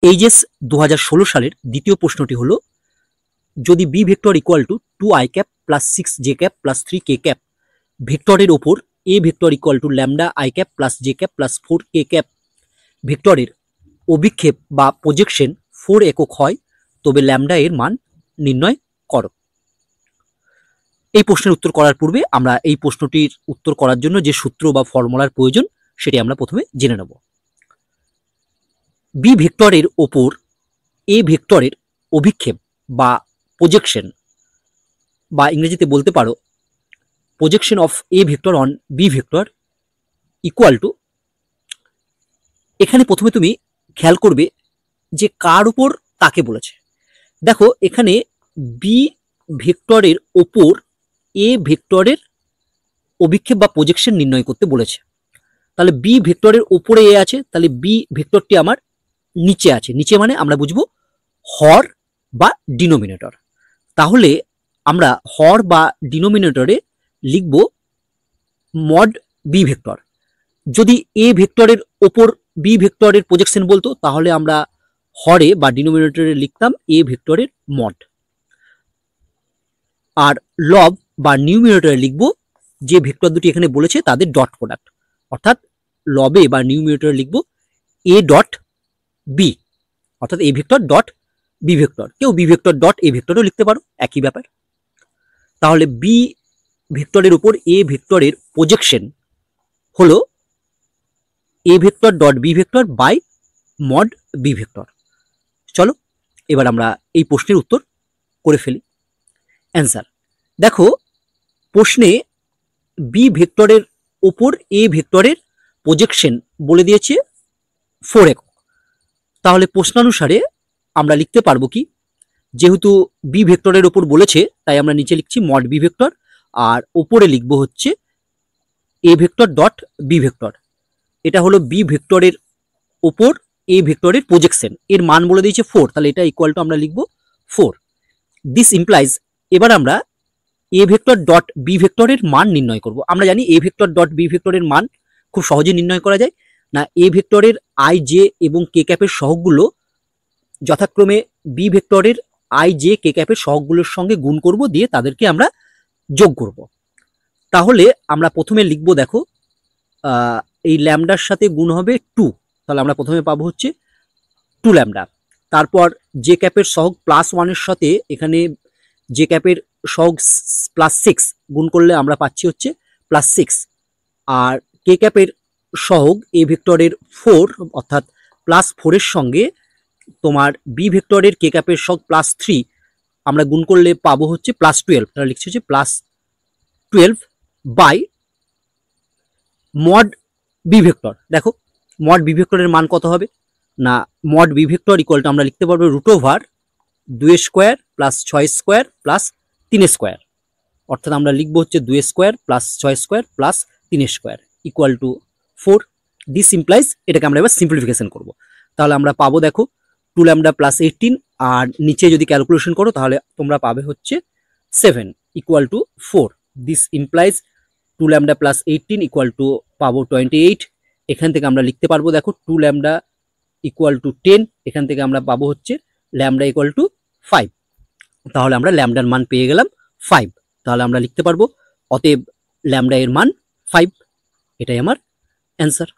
HS 2016 সালের দ্বিতীয় প্রশ্নটি হলো, যদি B vector equal to 2i cap plus 6j cap plus 3k cap ভেক্টরের ওপর A vector equal to lambda I cap plus J cap plus 4k cap ভেক্টরের অভিক্ষেপ বা প্রজেকশন 4 একক হয়, তবে ল্যামডা এর মান নির্ণয় করো। এই প্রশ্নের উত্তর করার পূর্বে আমরা এই প্রশ্নটির উত্তর করার জন্য যে সূত্র বা ফর্মুলার প্রয়োজন সেটি আমরা প্রথমে জেনে নেব। বি ভেক্টরের ওপর এ ভেক্টরের অভিক্ষেপ বা প্রজেকশন, বা ইংরেজিতে বলতে পারো projection of A vector on B vector equal to, এখানে প্রথমে তুমি খেয়াল করবে যে কার উপর তাকে বলেছে। দেখো এখানে বি ভেক্টরের ওপর এ ভেক্টরের অভিক্ষেপ বা প্রজেকশন নির্ণয় করতে বলেছে। তাহলে বি ভেক্টরের ওপরে এ আছে, তাহলে বি ভেক্টরটি আমার নিচে আছে। নিচে মানে আমরা বুঝবো হর বা ডিনোমিনেটর। তাহলে আমরা হর বা ডিনোমিনেটরে লিখব মড বি ভেক্টর। যদি এ ভেক্টরের ওপর বি ভেক্টরের প্রজেকশন বলতো তাহলে আমরা হরে বা ডিনোমিনেটরে লিখতাম এ ভেক্টরের মড। আর লব বা নিউমিনেটরে লিখব যে ভেক্টর দুটি এখানে বলেছে তাদের ডট প্রোডাক্ট, অর্থাৎ লবে বা নিউমিনেটরে লিখব এ ডট বি, অর্থাৎ A vector dot B vector. কেউ বি ভেক্টর ডট এ ভেক্টরও লিখতে পারো, একই ব্যাপার। তাহলে বি ভেক্টরের উপর এ ভেক্টরের প্রজেকশন হলো A vector dot B vector by mod B vector. চলো এবার আমরা এই প্রশ্নের উত্তর করে ফেলি। অ্যান্সার দেখো, প্রশ্নে বি ভেক্টরের ওপর এ ভেক্টরের প্রজেকশন বলে দিয়েছে 4 একক। তাহলে প্রশ্নানুসারে আমরা লিখতে পারবো কি, যেহেতু বি ভেক্টরের ওপর বলেছে তাই আমরা নিচে লিখছি মড বি ভেক্টর, আর ওপরে লিখবো হচ্ছে A vector dot B vector. এটা হলো বি ভেক্টরের ওপর এ ভেক্টরের প্রজেকশন, এর মান বলে দিয়েছে 4, তাহলে এটা ইকুয়াল টু আমরা লিখবো 4। দিস ইমপ্লাইজ, এবার আমরা এ ভেক্টর ডট বি ভেক্টরের মান নির্ণয় করব। আমরা জানি এ ভেক্টর ডট বি ভেক্টরের মান খুব সহজে নির্ণয় করা যায় না। এ ভেক্টরের আই জে এবং কে ক্যাপের সহগগুলো যথাক্রমে বি ভেক্টরের আই জে কে ক্যাপের সহগগুলোর সঙ্গে গুণ করব, দিয়ে তাদেরকে আমরা যোগ করব। তাহলে আমরা প্রথমে লিখব, দেখো এই ল্যামডার সাথে গুণ হবে 2, তাহলে আমরা প্রথমে পাবো হচ্ছে 2 ল্যামডা। তারপর জে ক্যাপের সহগ +1 সাথে এখানে জে ক্যাপের সহগ +6 গুণ করলে আমরা পাচ্ছি হচ্ছে +6। আর কে ক্যাপের সহগ এ ভেক্টরের 4 অর্থাৎ +4 এর সঙ্গে তোমার বি ভেক্টরের কে ক্যাপের সহগ +3 আমরা গুণ করলে পাবো হচ্ছে +12, তাহলে লিখছি হচ্ছে +12 বাই মড বি ভেক্টর। দেখো মড বি ভেক্টরের মান কত হবে না, mod B vector equal to আমরা লিখতে পারবো √2 square plus 6 square plus 3 square, অর্থাৎ আমরা লিখবো হচ্ছে 2 square plus 6 square plus 3 square equal to 4। This implies, এটাকে আমরা এবার সিম্পলিফিকেশন করবো। তাহলে আমরা পাবো দেখো 2 ল্যামডা প্লাস 18, আর নিচে যদি ক্যালকুলেশন করো তাহলে তোমরা পাবে হচ্ছে 7 equal to 4। This implies 2 lambda plus 18 equal to পাবো 28। এখান থেকে আমরা লিখতে পারবো দেখো 2 ল্যামডা ইকুয়াল টু 10, এখান থেকে আমরা পাবো হচ্ছে ল্যামডা ইকুয়াল টু 5। তাহলে আমরা ল্যামডার মান পেয়ে গেলাম 5। তাহলে আমরা লিখতে পারবো অতএব ল্যামডা এর মান 5, এটাই আমার অ্যান্সার।